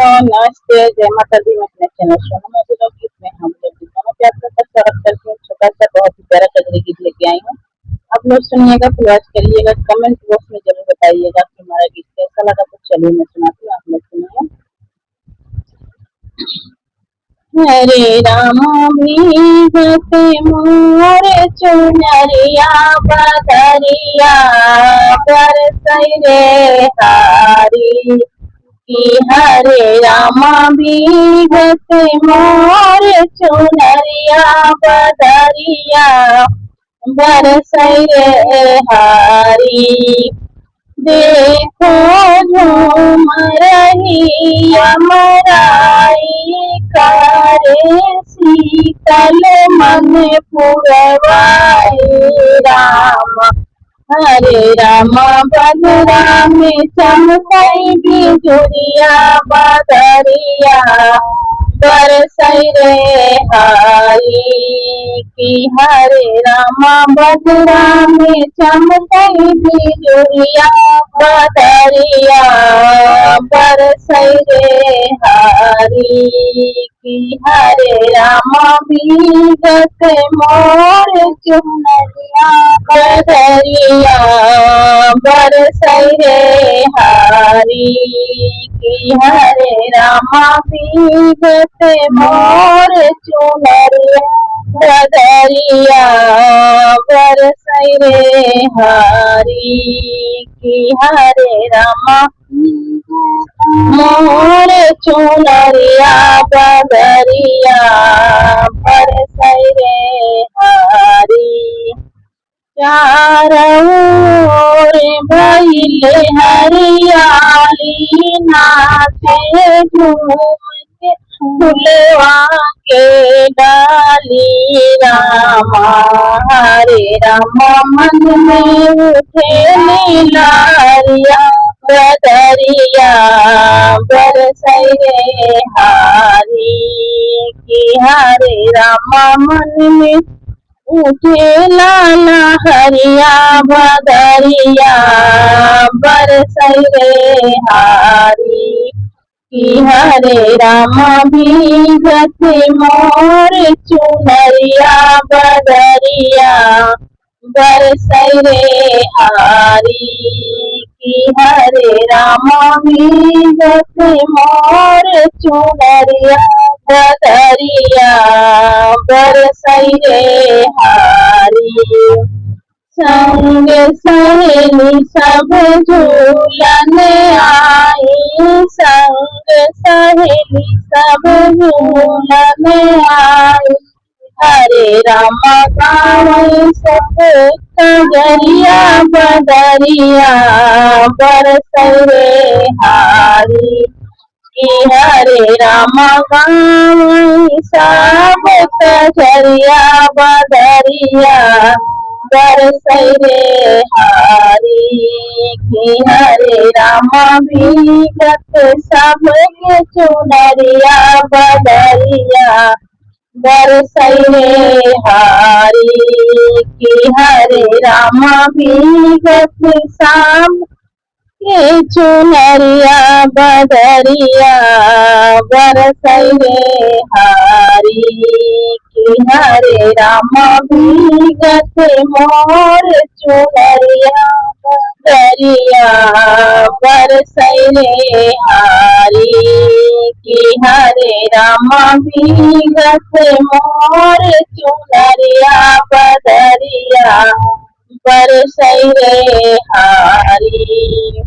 तो नमस्ते, जय माता दी। मैं अपने चैनल सोनू ब्लॉग में हम लोग दोनों पे आपका स्वागत करती हूँ। छोटा सा बहुत ही प्यारा कजरी गीत लेके आई हूँ। आप लोग सुनिएगा, प्रयास करिएगा, कमेंट बॉक्स में जरूर बताइएगा कि हमारा गीत कैसा लगा। तो चलिए मैं सुनाती हूँ, आप लोग सुनिए। हरे राम भीगते मोर चुनरिया बदरिया बरसै रे हारी कि हरे रामा भीगत मोर चुनरिया बदरिया बरसै रे हारी। देखो झूम रही अमराई करे शीतल मन पुरवाई राम। हरे राम बदरा में चमकई बिजुरिया बदरिया बरसै रे हारी कि हरे राम बदरा में चमकई बिजुरिया बदरिया बरसै रे हारी कि हरे राम भीगत मोर चुनरिया बदरिया बरसै रे हारी कि हरे रामा भीगत मोर चुनरिया बदरिया बरसै रे हारी कि हरे रामा मोर चुनरिया बदरिया बरसै रे हारी। चारों ओर भइले हरियाली नाचे झूम के फुलवा के डाली रामा। हरे रामा मन में उठे लीलारिया बदरिया बरसै रे हारी कि हरे रामा मन में उठे लाला हरिया बदरिया बरसै रे हारी कि हरे रामा भीगत मोर चुनरिया बदरिया बरसै रे हारी कि हरे रामा भीगत मोर चुनरिया बदरिया बरसै रे हारी। संग सहेली सब झूलन आई, संग सहेली सब झूलन आई। हरे रामा गावै सब कजरिया बदरिया बरसै रे हारी कि हरे रामा गावै सब कजरिया बदरिया बरसै रे हारी कि हरे रामा भीगत सब चुनरिया बदरिया बरसै रे हारी कि हरे रामा भीगत सब ये चुनरिया बदरिया बरसै रे हारी कि हरे रामा भीगत मोर चुनरिया बदरिया बरसै रे हारी कि हरे रामा भीगत मोर चुनरिया बदरिया बरसै रे हारी।